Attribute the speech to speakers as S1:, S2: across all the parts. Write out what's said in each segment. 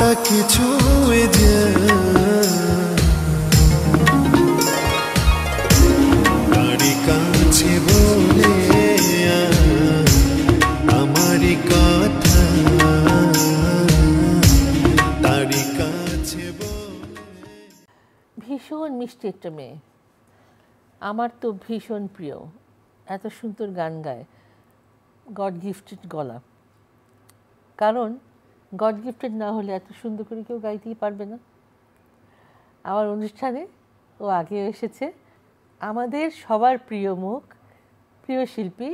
S1: তাকে ছুঁয়ে যায় তারি কাছে বলে আমারই কথা তারি কাছে বলে।
S2: ভীষণ মিষ্টি একটা মেয়ে, আমার তো ভীষণ প্রিয়, এত সুন্দর গান গায়, গড গিফটেড গলা। কারণ গড গিফটেড না হলে এত সুন্দর করে কেউ গাইতেই পারবে না। আমার অনুষ্ঠানে ও আগে এসেছে, আমাদের সবার প্রিয় মুখ, প্রিয় শিল্পী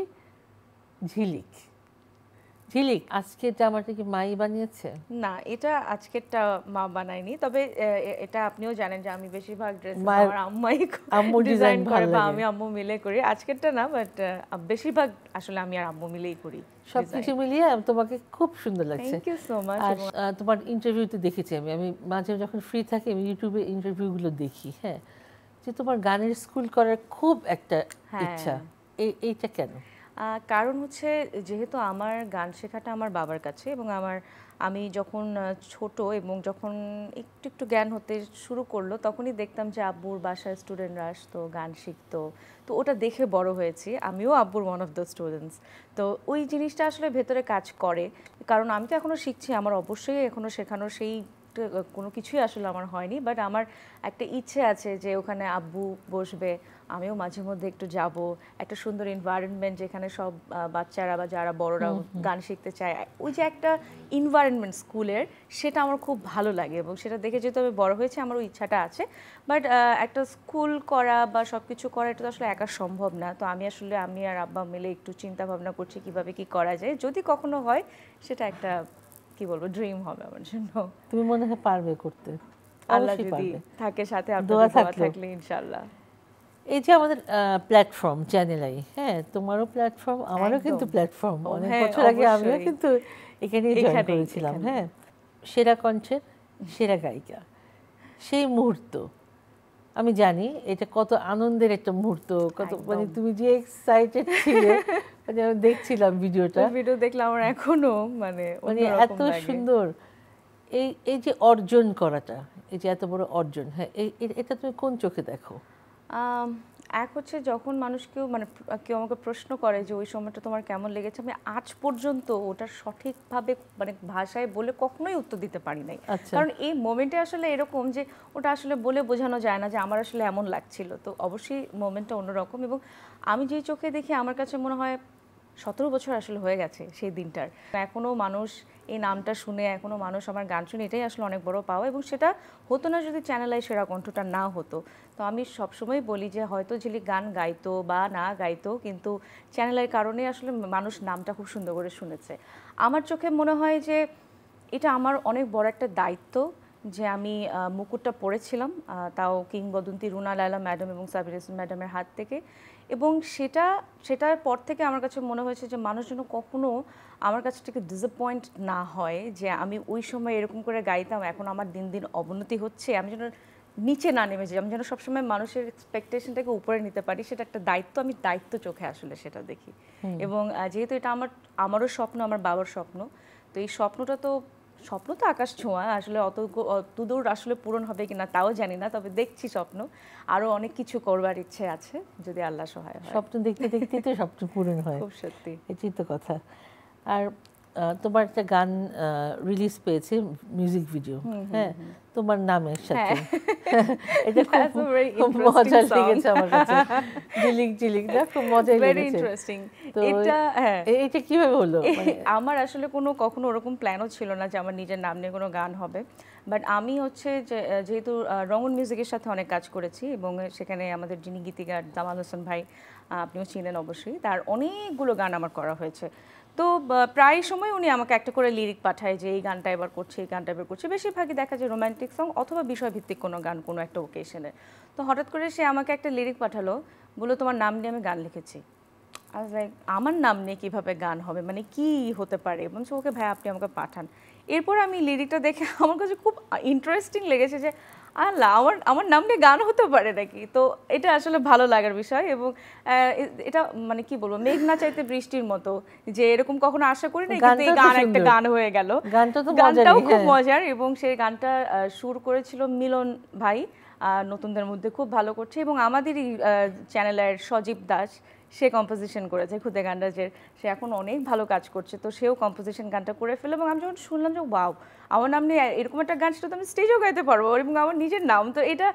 S2: ঝিলিক। ঝিলিক, আজকে জামাটা কি মাই বানিয়েছে?
S3: না, এটা আজকেরটা মা বানায়নি, তবে এটা আপনিও জানেন যে আমি বেশিরভাগ ড্রেস
S2: মায়ের-
S3: আমার আম্মাই
S2: আম্মু
S3: ডিজাইন
S2: design
S3: করে
S2: ভালো
S3: বা
S2: লাগে।
S3: আমি আম্মু মিলে করি। আজকেরটা না, বাট বেশিরভাগ আসলে আমি আর আম্মু মিলেই করি।
S2: সব কিছু মিলিয়ে তোমাকে খুব সুন্দর লাগছে।
S3: Thank you so much.
S2: আর তোমার ইন্টারভিউতে দেখেছি আমি মাঝে যখন ফ্রি থাকি আমি ইউটিউবে ইন্টারভিউগুলো দেখি, হ্যাঁ, যে তোমার গানের স্কুল করার খুব একটা ইচ্ছা, এইটা কেন?
S3: কারণ হচ্ছে যেহেতু আমার গান শেখাটা আমার বাবার কাছে, এবং আমি যখন ছোট এবং যখন একটু একটু জ্ঞান হতে শুরু করলো তখনই দেখতাম যে আব্বুর বাসায় স্টুডেন্টরা আসতো, গান শিখতো, তো ওটা দেখে বড় হয়েছি। আমিও আব্বুর ওয়ান অফ দ্য স্টুডেন্টস। তো ওই জিনিসটা আসলে ভেতরে কাজ করে, কারণ আমি তো এখনও শিখছি, আমার অবশ্যই এখনও শেখানোর সেই কোনো কিছুই আসলে আমার হয়নি, বাট আমার একটা ইচ্ছে আছে যে ওখানে আব্বু বসবে, আমিও মাঝে মধ্যে একটু যাব, একটা সুন্দর এনভায়রনমেন্ট যেখানে সব বাচ্চারা বা যারা বড়রা গান শিখতে চায়, ওই যে একটা এনভায়রনমেন্ট স্কুলের, সেটা আমার খুব ভালো লাগে, এবং সেটা দেখে যেহেতু আমি বড় হয়েছে আমার ওই ইচ্ছাটা আছে। বাট একটা স্কুল করা বা সব কিছু করা এটা তো আসলে একা সম্ভব না। তো আমি আর আব্বা মিলে একটু চিন্তা ভাবনা করছি কিভাবে কি করা যায়, যদি কখনো হয় সেটা একটা কি বলবো ড্রিম হবে আমার জন্য।
S2: তুমি মনে হয় পারবে করতে,
S3: আল্লাহ
S2: অবশ্যই
S3: যদি
S2: পারবে,
S3: থাকে সাথে,
S2: দোয়া
S3: আপনাদের দোয়া
S2: থাকলো।
S3: থাকলে ইনশাআল্লাহ।
S2: এই যে আমাদের প্ল্যাটফর্ম চ্যানেল আই, হ্যাঁ, তোমারও প্ল্যাটফর্ম, আমারও
S3: একদম।
S2: কিন্তু প্ল্যাটফর্ম, অনেক
S3: হ্যাঁ,
S2: বছর আগে আমিও
S3: অবশ্যই।
S2: কিন্তু এখানেই জয়েন
S3: এখানেই,
S2: করেছিলাম,
S3: এখানেই।
S2: হ্যাঁ, সেরা কণ্ঠের সেরা গায়িকা, সেই মুহূর্ত আমি জানি এটা কত আনন্দের একটা মুহূর্ত, কত মানে
S3: একদম।
S2: তুমি যে এক্সাইটেড ছিলে, মানে আমি দেখছিলাম ভিডিওটা,
S3: ভিডিও দেখলে আমার এখনো মানে
S2: মানে
S3: অন্যরকম
S2: এত
S3: লাগে।
S2: সুন্দর। এই যে অর্জন করাটা, এই যে এত বড় অর্জন, হ্যাঁ, এটা তুমি কোন চোখে দেখো?
S3: এক হচ্ছে যখন মানুষ কেউ কেউ আমাকে প্রশ্ন করে যে ওই সময়টা তোমার কেমন লেগেছে, আমি আজ পর্যন্ত ওটার সঠিকভাবে মানে ভাষায় বলে কখনোই উত্তর দিতে পারি নাই।
S2: আচ্ছা।
S3: কারণ এই মোমেন্টে আসলে এরকম যে ওটা আসলে বলে বোঝানো যায় না যে আমার আসলে এমন লাগছিল। তো অবশ্যই মোমেন্টটা অন্যরকম, এবং আমি যেই চোখে দেখি আমার কাছে মনে হয় 17 বছর আসলে হয়ে গেছে সেই দিনটার। এখনও মানুষ এই নামটা শুনে, এখনও মানুষ আমার গান শুনে, এটাই আসলে অনেক বড় পাওয়া, এবং সেটা হতো না যদি চ্যানেল আই সেরা কণ্ঠটা না হতো। তো আমি সবসময় বলি যে হয়তো ঝিলিক গান গাইতো বা না গাইতো, কিন্তু চ্যানেল আইয়ের কারণে আসলে মানুষ নামটা খুব সুন্দর করে শুনেছে। আমার চোখে মনে হয় যে এটা আমার অনেক বড় একটা দায়িত্ব যে আমি মুকুটটা পড়েছিলাম, তাও কিংবদন্তি রুনা লায়লা ম্যাডাম এবং সাবির ইসলাম ম্যাডামের হাত থেকে, এবং সেটার পর থেকে আমার কাছে মনে হয়েছে যে মানুষ যেন কখনো আমার কাছ থেকে ডিসঅ্যাপয়েন্ট না হয়, যে আমি ওই সময় এরকম করে গাইতাম, এখন আমার দিন দিন অবনতি হচ্ছে, আমি যেন নিচে না নেমে যাই, আমি যেন সবসময় মানুষের এক্সপেকটেশনটাকে উপরে নিতে পারি, সেটা একটা দায়িত্ব, আমি দায়িত্ব চোখে আসলে সেটা দেখি। এবং যেহেতু এটা আমারও স্বপ্ন, আমার বাবার স্বপ্ন, তো এই স্বপ্ন তো আকাশ ছোঁয়া, আসলে অতদূর আসলে পূরণ হবে কিনা তাও জানি না, তবে দেখছি স্বপ্ন, আরো অনেক কিছু করবার ইচ্ছে আছে যদি আল্লাহ সহায় হয়।
S2: স্বপ্ন দেখতে দেখতেই তো স্বপ্ন পূরণ হয়,
S3: খুব সত্যি।
S2: এটাই তো কথা। আর তোমার একটা গান রিলিজ পেয়েছে, মিউজিক ভিডিও, হ্যাঁ, তোমার নামের সাথে, এটা খুব মজা লেগেছে আমার কাছে, ঝিলিক ঝিলিক না, খুব মজাই
S3: ভেরি
S2: লেগেছে।
S3: ইন্টারেস্টিং।
S2: তো
S3: হ্যাঁ,
S2: এটা কিভাবে হলো?
S3: আমার আসলে কখনো ওরকম প্ল্যানও ছিল না যে আমার নিজের নাম নিয়ে কোনো গান হবে, বাট আমি হচ্ছে যেহেতু রঙন মিউজিকের সাথে অনেক কাজ করেছি, এবং সেখানে আমাদের যিনি গীতিকার জামাল হোসেন ভাই, আপনিও চিনেন অবশ্যই, তার অনেকগুলো গান আমার করা হয়েছে। তো প্রায় সময় উনি আমাকে একটা করে লিরিক পাঠায় যে এই গানটা এবার করছে, এই গানটা এবার করছে, বেশিরভাগই দেখা যায় রোমান্টিক সং অথবা বিষয়ভিত্তিক কোনো গান কোনো একটা ওকেশনে। তো হঠাৎ করে সে আমাকে একটা লিরিক পাঠালো, বললো তোমার নাম নিয়ে আমি গান লিখেছি। লাইক আমার নাম নিয়ে কিভাবে গান হবে, মানে কি হতে পারে, বলছে ওকে ভাই আপনি আমাকে পাঠান। এরপর আমি লিরিকটা দেখে আমার কাছে খুব ইন্টারেস্টিং লেগেছে যে আল্লাহ আমার আমার নাম নিয়ে গান হতে পারে নাকি। তো এটা আসলে ভালো লাগার বিষয়, এবং এটা মানে কি বলবো, মেঘ না চাইতে বৃষ্টির মতো, যে এরকম কখনো আশা করি না, কিন্তু এই গান একটা গান হয়ে গেল। গানটাও খুব মজার, এবং সেই গানটা সুর করেছিল মিলন ভাই, নতুনদের মধ্যে খুব ভালো করছে, এবং আমাদেরই চ্যানেলের সজীব দাস, সে কম্পোজিশন করেছে খুদে গান্ডাজের, সে এখন অনেক ভালো কাজ করছে, তো সেও কম্পোজিশন গানটা করে ফেলে। এবং আমি যখন শুনলাম যে ওয়াও, আমার নাম নিয়ে এরকম একটা গান, সেটা তো আমি স্টেজেও গাইতে পারবো, এবং আমার নিজের নাম, তো এটা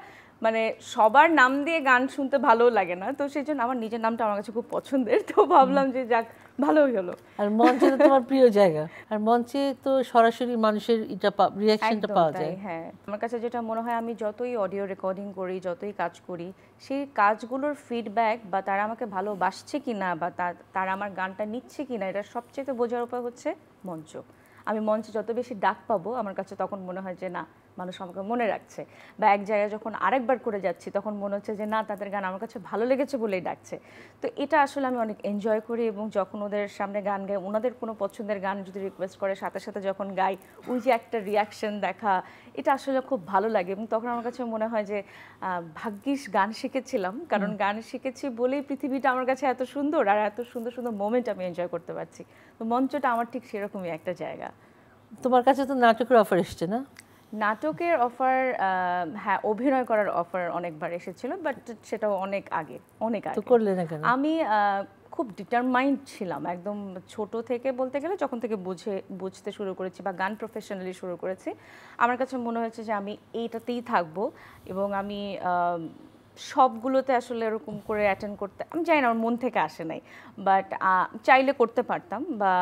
S3: মানে সবার নাম দিয়ে গান শুনতে ভালো লাগে না, তো সেই জন্য আমার নিজের নামটা আমার কাছে খুব পছন্দের, তো ভাবলাম যে যাক ভালোই হলো।
S2: আর মঞ্চে তো তোমার প্রিয় জায়গা, আর মঞ্চে তো সরাসরি মানুষের এটা রিয়াকশনটা পাওয়া যায়।
S3: হ্যাঁ, আমার কাছে যেটা মনে হয়, আমি যতই অডিও রেকর্ডিং করি, যতই কাজ করি, সেই কাজগুলোর ফিডব্যাক বা তারা আমাকে ভালোবাসছে কিনা, বা তারা আমার গানটা নিচ্ছে কিনা, এটা সবচেয়ে বোঝার উপায় হচ্ছে মঞ্চ। আমি মঞ্চে যত বেশি ডাক পাবো, আমার কাছে তখন মনে হয় যে না, মানুষ আমাকে মনে রাখছে, বা এক জায়গায় যখন আরেকবার করে যাচ্ছি তখন মনে হচ্ছে যে না, তাদের গান আমার কাছে ভালো লেগেছে বলেই ডাকছে। তো এটা আসলে আমি অনেক এনজয় করি, এবং যখন ওদের সামনে গান গাই, ওনাদের কোনো পছন্দের গান যদি রিকোয়েস্ট করে, সাথে সাথে যখন গাই, ওই যে একটা রিয়াকশন দেখা, এটা আসলে খুব ভালো লাগে। এবং তখন আমার কাছে মনে হয় যে ভাগ্যিস গান শিখেছিলাম, কারণ গান শিখেছি বলেই পৃথিবীটা আমার কাছে এত সুন্দর, আর এত সুন্দর সুন্দর মোমেন্ট আমি এনজয় করতে পারছি। তো মঞ্চটা আমার ঠিক সেরকমই একটা জায়গা।
S2: তোমার কাছে তো নাটকের অফার এসছে না?
S3: নাটকের অফার, হ্যাঁ, অভিনয় করার অফার অনেকবার এসেছিল, বাট সেটাও অনেক আগে।
S2: তো করলে না কেন?
S3: আমি খুব ডিটারমাইন্ড ছিলাম একদম ছোট থেকে, বলতে গেলে যখন থেকে বুঝতে শুরু করেছি বা গান প্রফেশনালি শুরু করেছি, আমার কাছে মনে হয়েছে যে আমি এইটাতেই থাকবো, এবং আমি সবগুলোতে আসলে এরকম করে অ্যাটেন্ড করতে, আমি জানি না, আমার মন থেকে আসে নাই, বাট চাইলে করতে পারতাম, বা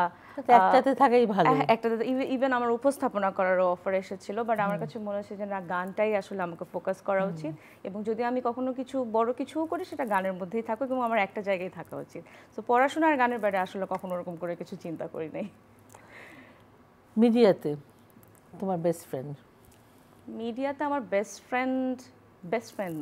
S2: একটাতে থাকাই ভালো।
S3: একটাতে ইভেন আমার উপস্থাপনা করারও অফার এসেছিল, বাট আমার কাছে মনে হচ্ছে যে না, গানটাই আসলে আমাকে ফোকাস করা উচিত, এবং যদি আমি কখনো কিছু বড় কিছুও করি, সেটা গানের মধ্যেই থাকুক, এবং আমার একটা জায়গায় থাকা উচিত। তো পড়াশোনা আর গানের বাইরে আসলে কখনো ওরকম করে কিছু চিন্তা করি নাই।
S2: মিডিয়াতে তোমার বেস্ট ফ্রেন্ড?
S3: মিডিয়াতে আমার বেস্ট ফ্রেন্ড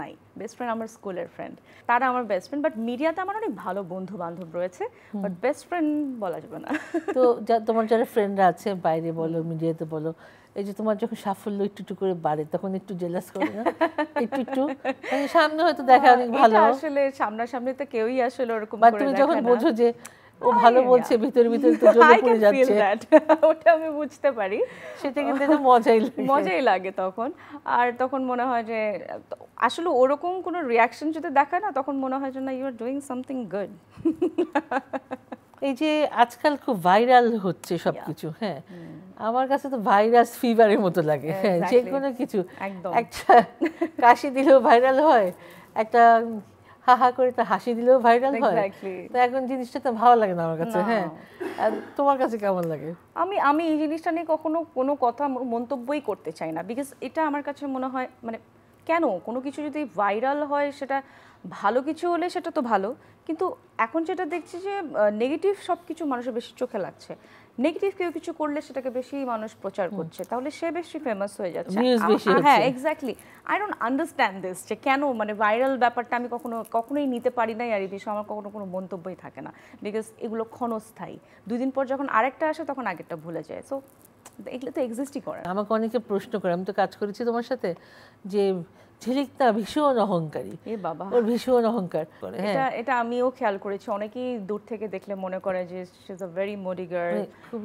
S3: নাই, বেস্ট ফ্রেন্ড আমার স্কুলের ফ্রেন্ড, তারা আমার বেস্ট ফ্রেন্ড। বাট মিডিয়াতে আমার অনেক ভালো বন্ধু বান্ধব রয়েছে, বাট বেস্ট ফ্রেন্ড বলা যাবে না।
S2: তো তোমার যারা ফ্রেন্ডরা আছে, বাইরে বলো মিডিয়াতে বলো, এই যে তোমার যখন সাফল্য একটু একটু করে বাড়ে, তখন একটু জেলাস করে না? একটু একটু মানে সামনে হয়তো দেখা অনেক ভালো,
S3: আসলে সামনাসামনি তো কেউই আসলে ওরকম
S2: বা
S3: করে
S2: তুমি
S3: দেখে
S2: যখন
S3: না।
S2: বোঝো যে ও ভালো বলছে, ভিতরে ভিতরে তো জ্বলে পড়ে যাচ্ছে,
S3: ওটা আমি বুঝতে পারি,
S2: সেটা কিন্তু একটা মজাই
S3: লাগে তখন। আর তখন মনে হয় যে আসলে ওরকম কোনো রিয়াকশন যদি দেখায় না, তখন মনে হয় যে না, you are doing something good.
S2: এই যে আজকাল খুব ভাইরাল হচ্ছে সবকিছু, হ্যাঁ, আমার কাছে তো ভাইরাস ফিভারের মতো লাগে। হ্যাঁ, যে কোনো কিছু, একটা কাশি দিলেও ভাইরাল হয়, একটা হাহা করে তো হাসি দিলেও ভাইরাল হয়, তো এখন জিনিসটা তো ভালো লাগে না আমার কাছে। হ্যাঁ, তোমার কাছে কেমন লাগে?
S3: আমি এই জিনিসটা নিয়ে কখনো কোনো কথা মন্তব্যই করতে চাই না, বিকজ এটা আমার কাছে মনে হয় মানে কেন কোনো কিছু যদি ভাইরাল হয়, সেটা ভালো কিছু হলে সেটা তো ভালো, কিন্তু এখন যেটা দেখছি যে নেগেটিভ সব কিছু মানুষের বেশি চোখে লাগছে, নেগেটিভ কেউ কিছু করলে সেটাকে বেশি মানুষ প্রচার করছে, তাহলে সে বেশি ফেমাস হয়ে যাচ্ছে। হ্যাঁ, exactly. I don't understand this, যে কেন মানে ভাইরাল ব্যাপারটা আমি কখনোই নিতে পারি নাই, আর এই বিষয়ে আমার কোনো মন্তব্যই থাকে না, বিকজ এগুলো ক্ষণস্থায়ী, 2 দিন পর যখন আরেকটা আসে তখন আগেরটা ভুলে যায়, সো এগুলো তো এক্সিস্টই করে।
S2: আমাকে অনেকে প্রশ্ন করে, আমি তো কাজ করেছি তোমার সাথে, যে ঝিলিকটা ভীষণ অহংকারী,
S3: বাবা
S2: ওর ভীষণ অহংকার করে।
S3: এটা আমিও খেয়াল করেছি, অনেকেই দূর থেকে দেখলে মনে করে যে she is a very Modi girl,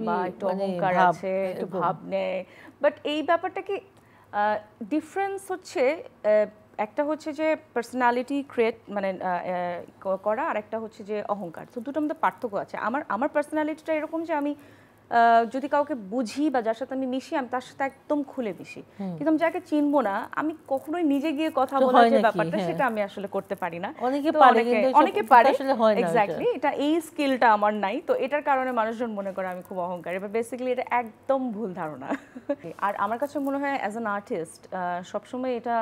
S3: বা একটু অহংকার আছে, একটু ভাব নেয়, বাট এই ব্যাপারটা কি ডিফারেন্স হচ্ছে, একটা হচ্ছে যে পার্সোনালিটি ক্রিয়েট মানে করা, আর একটা হচ্ছে যে অহংকার, তো দুটোর মধ্যে পার্থক্য আছে। আমার পার্সোনালিটিটা এরকম যে আমি যদি কাউকে বুঝি বা যার সাথে আমি মিশি, আমি তার সাথে একদম খুলে মিশি, কিন্তু আমি যাকে চিনবো না, আমি কখনোই নিজে গিয়ে কথা বলার যে ব্যাপারটা, সেটা আমি আসলে করতে পারি না। অনেকে পারে, এক্স্যাক্টলি, এটা এই স্কিলটা আমার নাই, তো এটার কারণে মানুষজন মনে করে আমি খুব অহংকারী, বাট বেসিক্যালি এটা একদম ভুল ধারণা। আর আমার কাছে মনে হয় অ্যাজ অ্যান আর্টিস্ট সবসময় এটা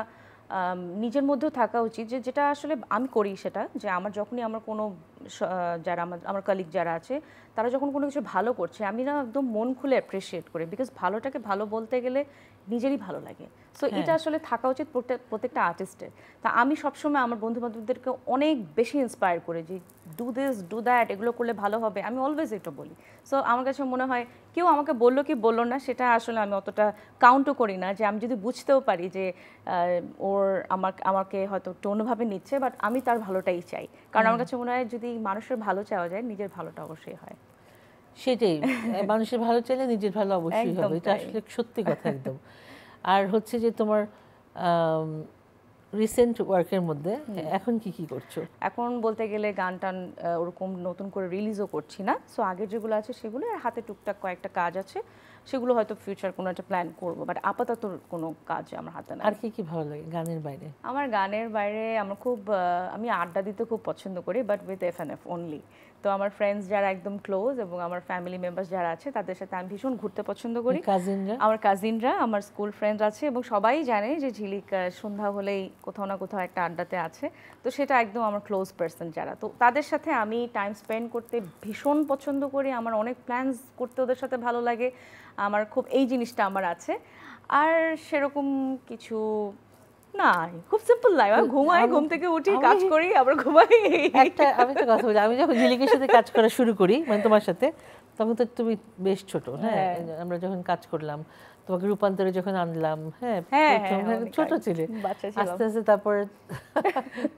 S3: নিজের মধ্যেও থাকা উচিত, যে যেটা আসলে আমি করি, সেটা যে আমার যখনই আমার কোনো যারা আমার কলিগ যারা আছে তারা যখন কোনো কিছু ভালো করছে আমি না একদম মন খুলে অ্যাপ্রিসিয়েট করি, বিকজ ভালোটাকে ভালো বলতে গেলে নিজেরই ভালো লাগে। সো এটা আসলে থাকা উচিত প্রত্যেকটা আর্টিস্টের। তা আমি সবসময় আমার বন্ধু বান্ধবদেরকে অনেক বেশি ইন্সপায়ার করি যে ডু দিস ডু দ্যাট, এগুলো করলে ভালো হবে, আমি অলওয়েজ এটা বলি। সো আমার কাছে মনে হয় কেউ আমাকে বললো কি বললো না সেটা আসলে আমি অতটা কাউন্টও করি না, যে আমি যদি বুঝতেও পারি যে ওর আমাকে হয়তো একটু অন্যভাবে নিচ্ছে, বাট আমি তার ভালোটাই চাই, কারণ আমার কাছে মনে হয় যদি মানুষের ভালো চাওয়া যায় নিজের ভালোটা অবশ্যই হয়।
S2: সেটাই, মানুষের ভালো চাইলে নিজের ভালো অবশ্যই হবে, এটা আসলে সত্যি কথা একদম। আর হচ্ছে যে তোমার রিসেন্ট ওয়ার্কের মধ্যে এখন কি করছো?
S3: এখন বলতে গেলে গান টান ওরকম নতুন করে রিলিজও করছি না। সো আগের যেগুলো আছে সেগুলো, আর হাতে টুকটাক কয়েকটা কাজ আছে, সেগুলো হয়তো ফিউচার কোনো একটা প্ল্যান করবো, বাট আপাতত কোনো কাজ আমার হাতে না।
S2: আর কি ভালো লাগে গানের বাইরে?
S3: আমার গানের বাইরে আমি আড্ডা দিতে খুব পছন্দ করি, বাট উইথ FNF অনলি। তো আমার ফ্রেন্ডস যারা একদম ক্লোজ এবং আমার ফ্যামিলি মেম্বার্স যারা আছে তাদের সাথে আমি ভীষণ ঘুরতে পছন্দ করি। আমার কাজিনরা, আমার স্কুল ফ্রেন্ডস আছে, এবং সবাই জানে যে ঝিলিক সন্ধ্যা হলেই কোথাও না কোথাও একটা আড্ডাতে আছে। তো সেটা একদম আমার ক্লোজ পার্সন যারা, তো তাদের সাথে আমি টাইম স্পেন্ড করতে ভীষণ পছন্দ করি। আমার অনেক প্ল্যানস করতে ওদের সাথে ভালো লাগে, আমার খুব এই জিনিসটা আমার আছে। আর সেরকম কিছু না, খুব সিম্পল লাইফ। আমি ঘুমাই, ঘুম থেকে উঠি, কাজ করি, আবার ঘুমাই।
S2: আমি তো কথা বলি, আমি যখন ঝিলিকের সাথে কাজ করা শুরু করি, মানে তোমার সাথে, তখন তো তুমি বেশ ছোট। হ্যাঁ, আমরা যখন কাজ করলাম, তোমাকে রূপান্তরে যখন আনলাম, হ্যাঁ ছোট ছিলে, আস্তে আস্তে তারপরে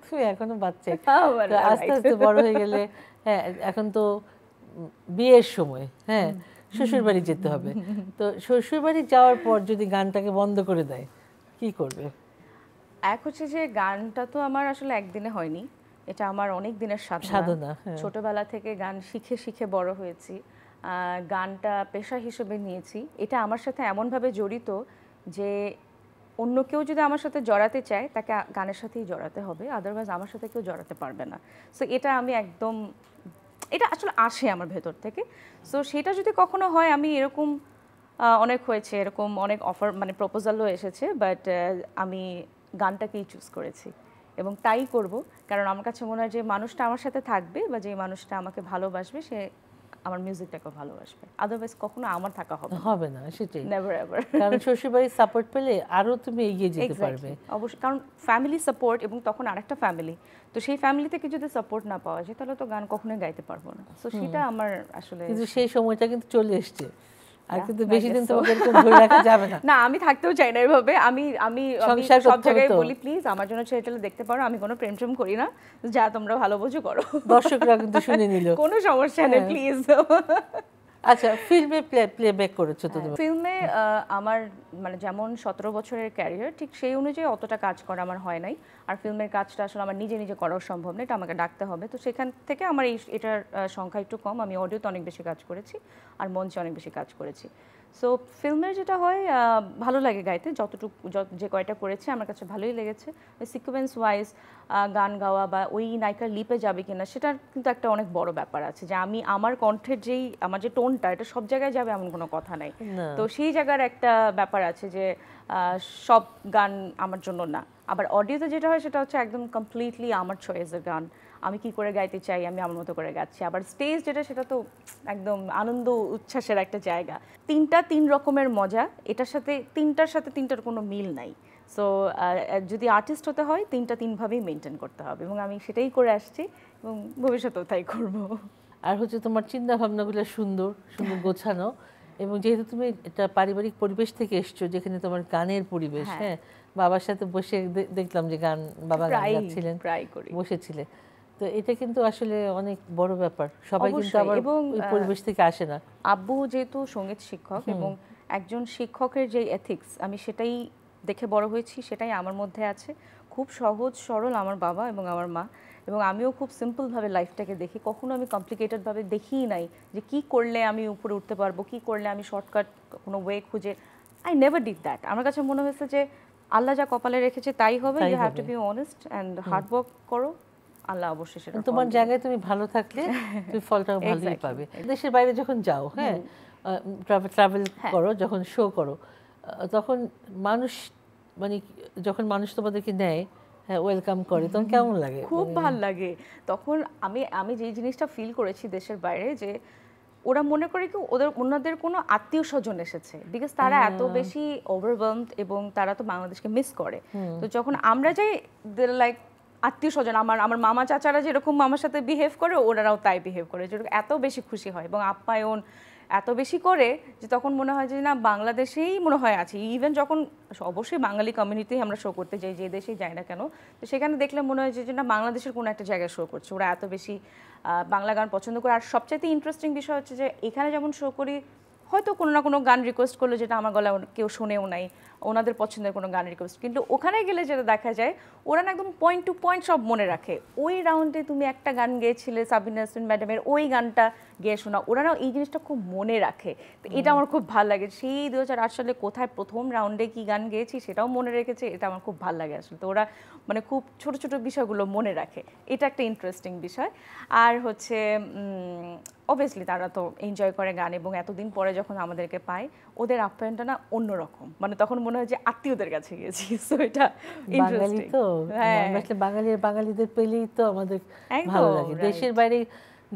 S2: তুমি এখনো বাচ্চা, আস্তে আস্তে বড় হয়ে গেলে, হ্যাঁ এখন তো বিয়ের সময়, হ্যাঁ শ্বশুর বাড়ি যেতে হবে। তো শ্বশুর বাড়ি যাওয়ার পর যদি গানটাকে বন্ধ করে দেয় কি করবে?
S3: এক হচ্ছে যে গানটা তো আমার আসলে একদিনে হয়নি, এটা আমার অনেক দিনের সাধনা। ছোটবেলা থেকে গান শিখে শিখে বড় হয়েছি, গানটা পেশা হিসেবে নিয়েছি। এটা আমার সাথে এমনভাবে জড়িত যে অন্য কেউ যদি আমার সাথে জড়াতে চায় তাকে গানের সাথেই জড়াতে হবে, আদারওয়াইজ আমার সাথে কেউ জড়াতে পারবে না। সো এটা আমি একদম, এটা আসলে আসে আমার ভেতর থেকে। সো সেটা যদি কখনো হয়, আমি এরকম অনেক হয়েছে, এরকম অনেক অফার মানে প্রপোজালও এসেছে, বাট আমি গানটাকেই চুজ করেছি এবং তাই করব, কারণ আমার কাছে মনে হয় যে মানুষটা আমার সাথে থাকবে বা যে মানুষটা আমাকে ভালোবাসবে সে আমার মিউজিকটাকে ভালোবাসবে, আদারওয়াইজ কখনো আমার থাকা হবে না।
S2: সেটাই,
S3: নেভার এভার।
S2: কারণ শ্বশুরবাড়ির সাপোর্ট পেলে আরো তুমি এগিয়ে যেতে পারবে।
S3: অবশ্যই, কারণ ফ্যামিলি সাপোর্ট এবং তখন আরেকটা ফ্যামিলি, তো সেই ফ্যামিলি থেকে যদি সাপোর্ট না পাওয়া যায় তাহলে তো গান কখনোই গাইতে পারবো না। তো সেটা আমার আসলে,
S2: কিন্তু সেই সময়টা কিন্তু চলে এসছে, আর কিন্তু বেশি দিন তোমাকে এরকম ধরে রাখা যাবে না।
S3: না, আমি থাকতেও চাই না এভাবে। আমি সব জায়গায় বলি প্লিজ আমার জন্য ছেলেটা দেখতে পারো, আমি কোনো প্রেম করি না, যা তোমরা ভালো বোঝো করো।
S2: দর্শকরা কিন্তু শুনে নিল,
S3: কোনো সমস্যা নেই প্লিজ।
S2: আচ্ছা, ফিল্মে প্লেব্যাক করেছো তো তুমি?
S3: ফিল্মে আমার মানে যেমন 17 বছরের ক্যারিয়ার, ঠিক সেই অনুযায়ী অতটা কাজ করা আমার হয় নাই। আর ফিল্মের কাজটা আসলে আমার নিজে নিজে করাও সম্ভব না, এটা আমাকে ডাকতে হবে। তো সেখান থেকে আমার এটার সংখ্যা একটু কম। আমি অডিওতে অনেক বেশি কাজ করেছি আর মঞ্চে অনেক বেশি কাজ করেছি। সো ফিল্মের যেটা হয়, ভালো লাগে গাইতে, যে কয়টা করেছে আমার কাছে ভালোই লেগেছে। সিকোয়েন্স ওয়াইজ গান গাওয়া বা ওই নায়িকার লিপে যাবে কিনা সেটার কিন্তু একটা অনেক বড় ব্যাপার আছে, যে আমি আমার কণ্ঠের আমার যে টোনটা এটা সব জায়গায় যাবে এমন কোনো কথা নাই। তো সেই জায়গার একটা ব্যাপার আছে যে সব গান আমার জন্য না। আবার অডিওতে যেটা হয় সেটা হচ্ছে একদম কমপ্লিটলি আমার চয়েসের গান, আমি কি করে গাইতে চাই আমি আমার মতো করে গাচ্ছি। আবার স্টেজ যেটা, সেটা তো একদম আনন্দ উচ্ছ্বাসের একটা জায়গা। তিন রকমের মজা, এটার সাথে তিনটার কোনো মিল নাই। সো যদি আর্টিস্ট হতে হয় তিনভাবেই মেনটেন করতে হবে, এবং আমি সেটাই করে আসছি এবং ভবিষ্যতেও তাই করব।
S2: আর হচ্ছে তোমার চিন্তা ভাবনাগুলো সুন্দর গোছানো, এবং যেহেতু তুমি একটা পারিবারিক পরিবেশ থেকে এসছো যেখানে তোমার গানের পরিবেশ, হ্যাঁ বাবার সাথে বসে দেখলাম যে বাবা গান গাচ্ছিলেন, বসেছিলে, তো এটা কিন্তু আসলে অনেক বড় ব্যাপার। সবাই কিন্তু আবার ওই পরিবেশ থেকে আসে না।
S3: আব্বু যেহেতু সঙ্গীত শিক্ষক, এবং একজন শিক্ষকের যে এথিক্স আমি সেটাই দেখে বড় হয়েছি, সেটাই আমার মধ্যে আছে। খুব সহজ সরল আমার বাবা এবং আমার মা, এবং আমিও খুব সিম্পলভাবে লাইফটাকে দেখি। কখনো আমি কমপ্লিকেটেডভাবে দেখিই নাই যে কি করলে আমি উপরে উঠতে পারবো, কি করলে আমি শর্টকাট কোনো ওয়ে খুঁজে, আই নেভার ডিড দ্যাট। আমার কাছে মনে হয়েছে যে আল্লাহ যা কপালে রেখেছে তাই হবে, you have to be honest and hard work করো, আল্লাহ অবশ্যই সেটা।
S2: তোমার জায়গায় তুমি ভালো থাকলে তুমি ফলটা ভালোই পাবে। দেশের বাইরে যখন যাও, হ্যাঁ ট্রাভেল করো, যখন শো করো, তখন মানুষ যখন মানুষ তোমাদেরকে নেয়, হ্যাঁ ওয়েলকাম করে তখন কেমন লাগে?
S3: খুব ভাল লাগে তখন। আমি আমি যেই জিনিসটা ফিল করেছি দেশের বাইরে, যে ওরা মনে করে কি ওনাদের কোনো আত্মীয় স্বজন এসেছে, বিকজ তারা এত বেশি ওভারওয়েলমড এবং তারা তো বাংলাদেশকে মিস করে। তো যখন আমরা যাই লাইক আত্মীয় স্বজন, আমার মামা চাচারা যেরকম আমার সাথে বিহেভ করে ওরাও তাই বিহেভ করে, যেরকম এত বেশি খুশি হয় এবং আপ্যায়ন এত বেশি করে যে তখন মনে হয় যে না বাংলাদেশেই মনে হয় আছি। ইভেন যখন অবশ্যই বাঙালি কমিউনিটিই আমরা শো করতে যাই, যে দেশেই যাই না কেন, তো সেখানে দেখলে মনে হয় যে না বাংলাদেশের কোনো একটা জায়গায় শো করছে। ওরা এত বেশি বাংলা গান পছন্দ করে। আর সবচেয়ে ইন্টারেস্টিং বিষয় হচ্ছে যে এখানে যেমন শো করি, হয়তো কোনো না কোনো গান রিকোয়েস্ট করলো যেটা আমার গলায় কেউ শোনেও নাই, ওনাদের পছন্দের কোনো গান রিকোয়েস্ট, কিন্তু ওখানে গেলে যেটা দেখা যায় ওরা না একদম পয়েন্ট টু পয়েন্ট সব মনে রাখে। ওই রাউন্ডে তুমি একটা গান গেয়েছিলে সাবিনা ইয়াসমিন ম্যাডামের, ওই গানটা গেয়ে শোনা, ওরা না এই জিনিসটা খুব মনে রাখে। তো এটা আমার খুব ভালো লাগে। সেই 2008 সালে কোথায় প্রথম রাউন্ডে কি গান গেয়েছি সেটাও মনে রেখেছে, এটা আমার খুব ভালো লাগে আসলে। তো ওরা মানে খুব ছোট ছোট বিষয়গুলো মনে রাখে, এটা একটা ইন্টারেস্টিং বিষয়। আর হচ্ছে অবভিয়াসলি তারা তো এনজয় করে গান, এবং এতদিন পরে যখন আমাদেরকে পায় ওদের আপ্যায়নটা না অন্যরকম, মানে তখন মনে হয় যে আত্মীয়দের কাছে গেছি। সো এটা
S2: বাঙালি
S3: ইন্টারেস্টিং।
S2: তো
S3: হ্যাঁ
S2: বাঙালিদের পেলেই তো আমাদের
S3: একদম,
S2: ভালো লাগে।
S3: right.
S2: দেশের বাইরে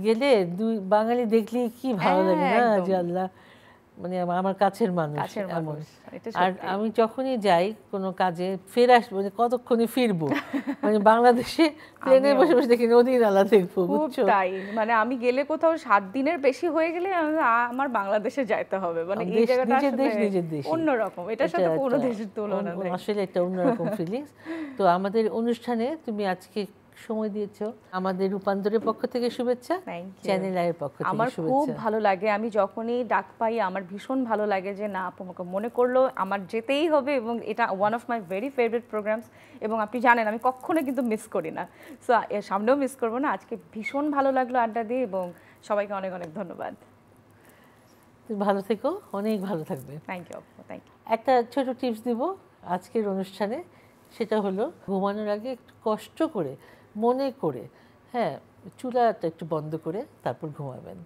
S2: গেলে দুই বাঙালি দেখলেই কি ভালো লাগে না,
S3: একদম।
S2: যে আল্লাহ মানে আমার কাছের মানুষ
S3: কাছের
S2: এমন।
S3: মানুষ, এটা
S2: আর
S3: সত্যি।
S2: আমি যখনই যাই কোনো কাজে ফের আসবো, যে কতক্ষণে ফিরবো, মানে বাংলাদেশে প্লেনে
S3: আমিও।
S2: বসে বসে দেখি নদী নালা দেখবো,
S3: খুব
S2: বুঝছো?
S3: তাই, মানে আমি গেলে কোথাও 7 দিনের বেশি হয়ে গেলে আমার বাংলাদেশে যাইতে হবে, মানে এই
S2: দেশ,
S3: জায়গাটা
S2: নিজের দেশ,
S3: আসলে
S2: নিজের দেশই।
S3: অন্যরকম, এটার সাথে
S2: এটা
S3: কোনো
S2: একটা
S3: দেশের তুলনা নেই।
S2: আসলে একটা অন্যরকম ফিলিংস। তো আমাদের অনুষ্ঠানে তুমি আজকে সময় দিয়েছো, আমাদের রূপান্তরের পক্ষ থেকে শুভেচ্ছা,
S3: Thank you.
S2: চ্যানেল আইয়ের পক্ষ থেকে
S3: আমার খুব
S2: শুভেচ্ছা।
S3: ভালো লাগে, আমি যখনই ডাক পাই আমার ভীষণ ভালো লাগে যে না আপু আমাকে মনে করলো, আমার যেতেই হবে, এবং এটা one of my very favourite programs, এবং আপনি জানেন আমি কখনো কিন্তু মিস করি না। সো এর সামনেও মিস করবো না। আজকে ভীষণ ভালো লাগলো আড্ডা দিয়ে, এবং সবাইকে অনেক অনেক ধন্যবাদ।
S2: তুমি ভালো থেকো, অনেক ভালো থাকবে।
S3: থ্যাংক ইউ আপু, থ্যাংক ইউ।
S2: একটা ছোট টিপস দিব আজকের অনুষ্ঠানে, সেটা হলো ঘুমানোর আগে একটু কষ্ট করে মনে করে, হ্যাঁ, চুলাটা একটু বন্ধ করে তারপর ঘুমাবেন।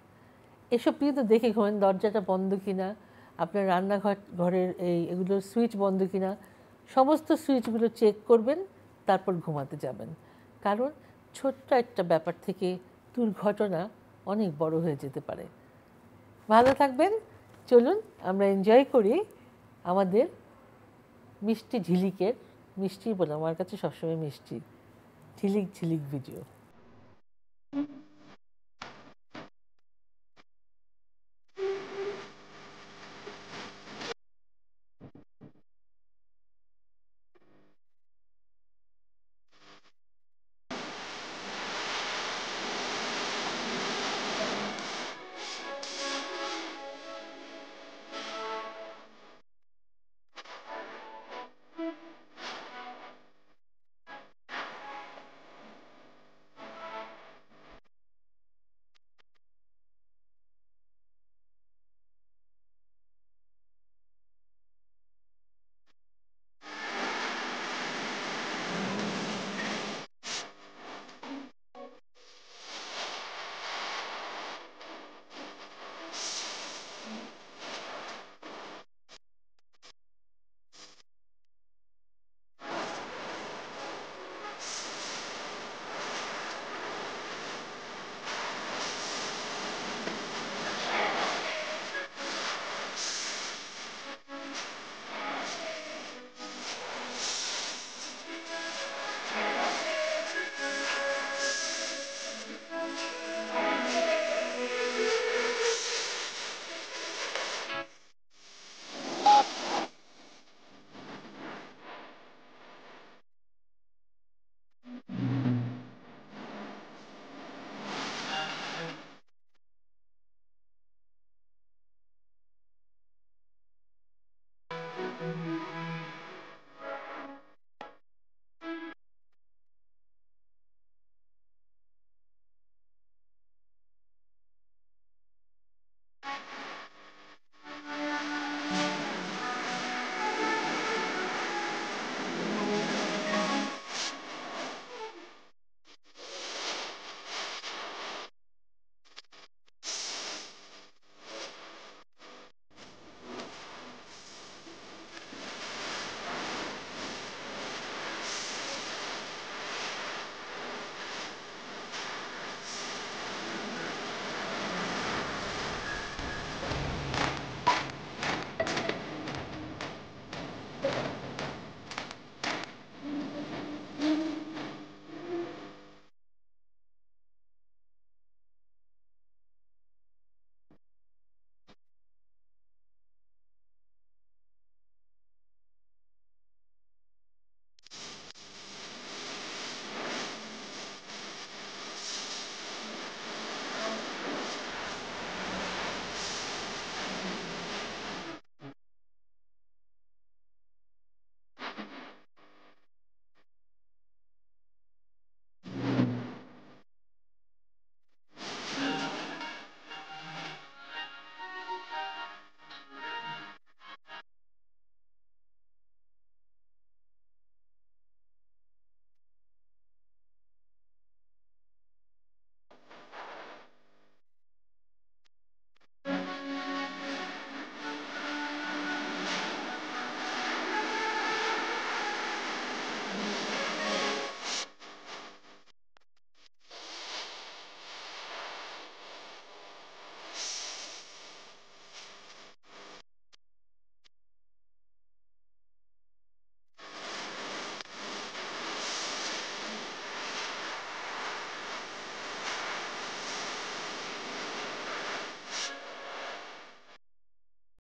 S2: এসব কিন্তু দেখে ঘুমেন, দরজাটা বন্ধ কিনা, আপনার ঘরের এগুলোর সুইচ বন্ধ কিনা, সমস্ত সুইচগুলো চেক করবেন, তারপর ঘুমাতে যাবেন। কারণ ছোট্ট একটা ব্যাপার থেকে দুর্ঘটনা অনেক বড় হয়ে যেতে পারে। ভালো থাকবেন। চলুন আমরা এনজয় করি আমাদের মিষ্টি ঝিলিকের, মিষ্টি বলে আমার কাছে সবসময় মিষ্টি, ঝিলিক ঝিলিক ভিডিও।